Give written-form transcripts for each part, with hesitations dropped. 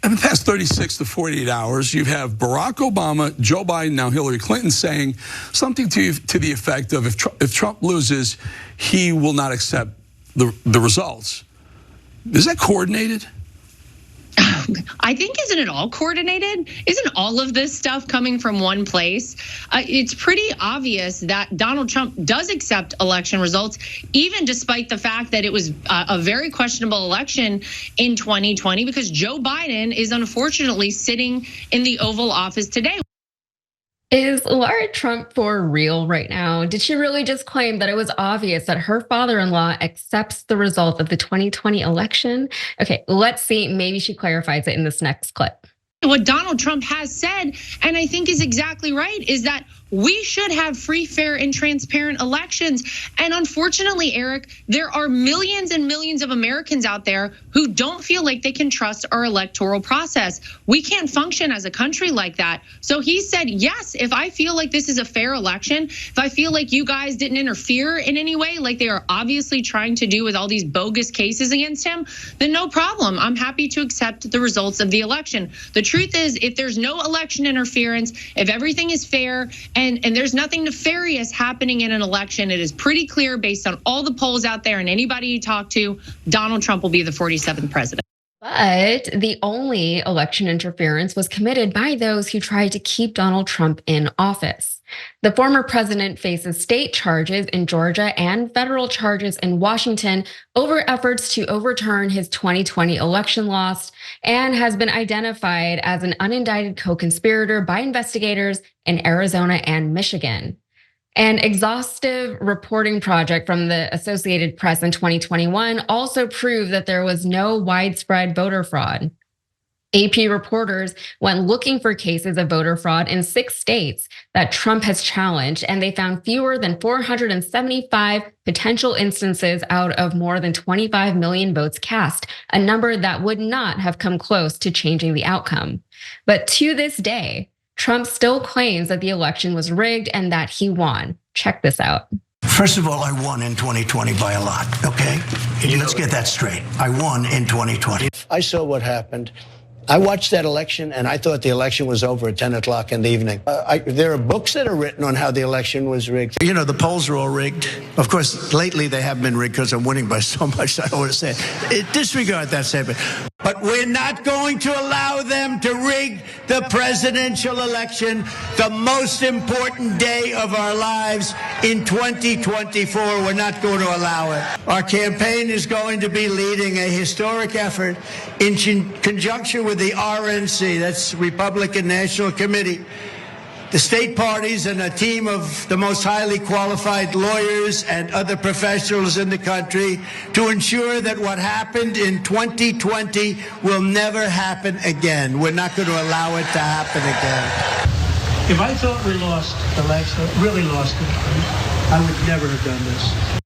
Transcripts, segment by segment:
In the past 36 to 48 hours, you have Barack Obama, Joe Biden, now Hillary Clinton saying something to the effect of if Trump loses, he will not accept the results. Is that coordinated? I think, isn't it all coordinated? Isn't all of this stuff coming from one place? It's pretty obvious that Donald Trump does accept election results, even despite the fact that it was a very questionable election in 2020, because Joe Biden is unfortunately sitting in the Oval Office today. Is Lara Trump for real right now? Did she really just claim that it was obvious that her father-in-law accepts the result of the 2020 election? Okay, let's see. Maybe she clarifies it in this next clip. What Donald Trump has said, and I think is exactly right, is that we should have free, fair, and transparent elections. And unfortunately, Eric, there are millions and millions of Americans out there who don't feel like they can trust our electoral process. We can't function as a country like that. So he said, yes, if I feel like this is a fair election, if I feel like you guys didn't interfere in any way, like they are obviously trying to do with all these bogus cases against him, then no problem. I'm happy to accept the results of the election. The truth is, if there's no election interference, if everything is fair, and there's nothing nefarious happening in an election, it is pretty clear based on all the polls out there and anybody you talk to, Donald Trump will be the 47th president. But the only election interference was committed by those who tried to keep Donald Trump in office. The former president faces state charges in Georgia and federal charges in Washington over efforts to overturn his 2020 election loss, and has been identified as an unindicted co-conspirator by investigators in Arizona and Michigan. An exhaustive reporting project from the Associated Press in 2021 also proved that there was no widespread voter fraud. AP reporters went looking for cases of voter fraud in 6 states that Trump has challenged, and they found fewer than 475 potential instances out of more than 25 million votes cast, a number that would not have come close to changing the outcome. But to this day, Trump still claims that the election was rigged and that he won. Check this out. First of all, I won in 2020 by a lot, okay? Let's get that straight. I won in 2020. I saw what happened. I watched that election and I thought the election was over at 10 o'clock in the evening. There are books that are written on how the election was rigged. You know, the polls are all rigged. Of course, lately they have been rigged because I'm winning by so much, I don't want to say it. Disregard that statement. But we're not going to allow them to rig the presidential election, the most important day of our lives in 2024. We're not going to allow it. Our campaign is going to be leading a historic effort in conjunction with the RNC, that's Republican National Committee, the state parties, and a team of the most highly qualified lawyers and other professionals in the country to ensure that what happened in 2020 will never happen again. We're not going to allow it to happen again. If I thought we lost the election, really lost it, I would never have done this.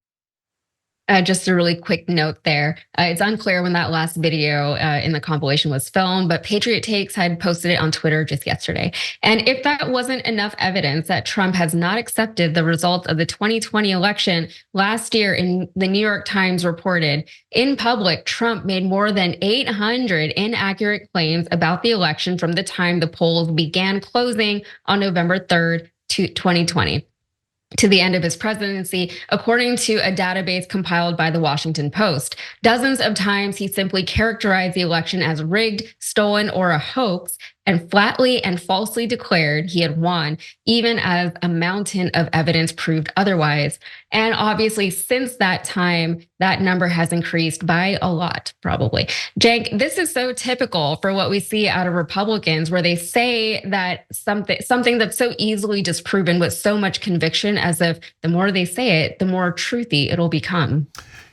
Just a really quick note there. It's unclear when that last video in the compilation was filmed, but Patriot Takes had posted it on Twitter just yesterday. And if that wasn't enough evidence that Trump has not accepted the results of the 2020 election, last year in the New York Times reported, in public, Trump made more than 800 inaccurate claims about the election from the time the polls began closing on November 3rd, 2020. To the end of his presidency, according to a database compiled by the Washington Post. Dozens of times he simply characterized the election as rigged, stolen, or a hoax, and flatly and falsely declared he had won, even as a mountain of evidence proved otherwise. And obviously, since that time, that number has increased by a lot, probably. Cenk, this is so typical for what we see out of Republicans, where they say that something that's so easily disproven with so much conviction, as if the more they say it, the more truthy it'll become.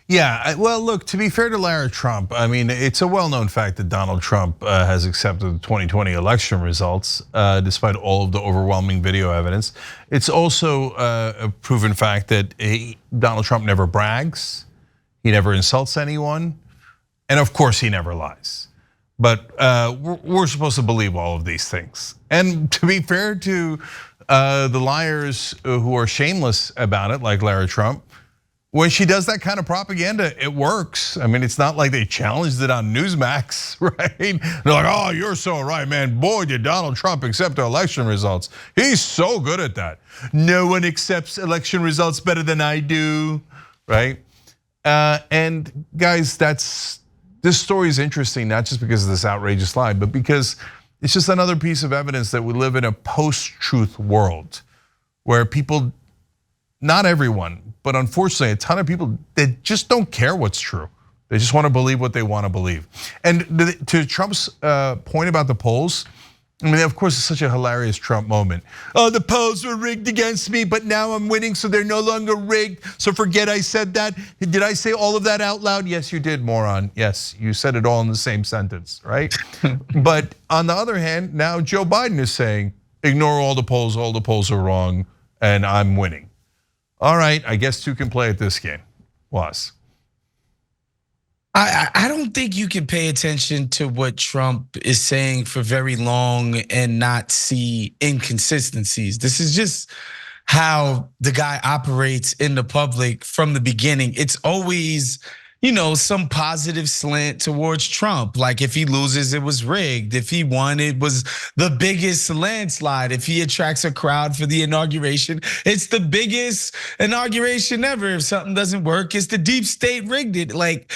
Yeah, well, look, to be fair to Lara Trump, I mean, it's a well-known fact that Donald Trump has accepted the 2020 election results, despite all of the overwhelming video evidence. It's also a proven fact that Donald Trump never brags, he never insults anyone, and of course he never lies. But we're supposed to believe all of these things. And to be fair to the liars who are shameless about it, like Lara Trump, when she does that kind of propaganda, it works. I mean, it's not like they challenged it on Newsmax, right? They're like, oh, you're so right, man. Boy, did Donald Trump accept the election results. He's so good at that. No one accepts election results better than I do, right? And guys, this story is interesting, not just because of this outrageous lie, but because it's just another piece of evidence that we live in a post-truth world where people, not everyone, but unfortunately, a ton of people that just don't care what's true. They just want to believe what they want to believe. And to Trump's point about the polls, I mean, of course, it's such a hilarious Trump moment. Oh, the polls were rigged against me, but now I'm winning, so they're no longer rigged. So forget I said that. Did I say all of that out loud? Yes, you did, moron. Yes, you said it all in the same sentence, right? But on the other hand, now Joe Biden is saying, ignore all the polls are wrong, and I'm winning. All right, I guess two can play at this game. Was. I don't think you can pay attention to what Trump is saying for very long and not see inconsistencies. This is just how the guy operates in the public from the beginning. It's always, some positive slant towards Trump. Like if he loses, it was rigged. If he won, it was the biggest landslide. If he attracts a crowd for the inauguration, it's the biggest inauguration ever. If something doesn't work, it's the deep state rigged it. Like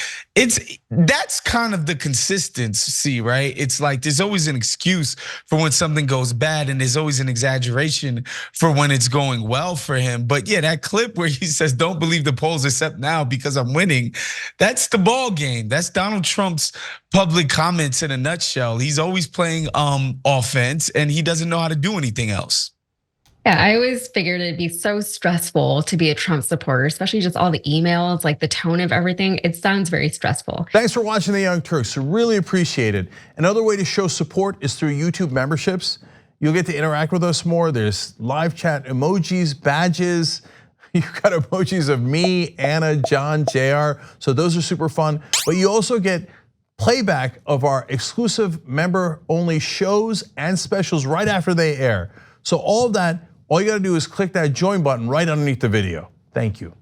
that's kind of the consistency, right? It's like there's always an excuse for when something goes bad, and there's always an exaggeration for when it's going well for him. But yeah, that clip where he says, "Don't believe the polls except now because I'm winning." That's the ball game. That's Donald Trump's public comments in a nutshell. He's always playing offense, and he doesn't know how to do anything else. Yeah, I always figured it'd be so stressful to be a Trump supporter, especially just all the emails, like the tone of everything. It sounds very stressful. Thanks for watching the Young Turks. Really appreciate it. Another way to show support is through YouTube memberships. You'll get to interact with us more. There's live chat emojis, badges. You've got emojis of me, Anna, John, JR. So those are super fun. But you also get playback of our exclusive member-only shows and specials right after they air. So all of that, all you gotta do is click that join button right underneath the video. Thank you.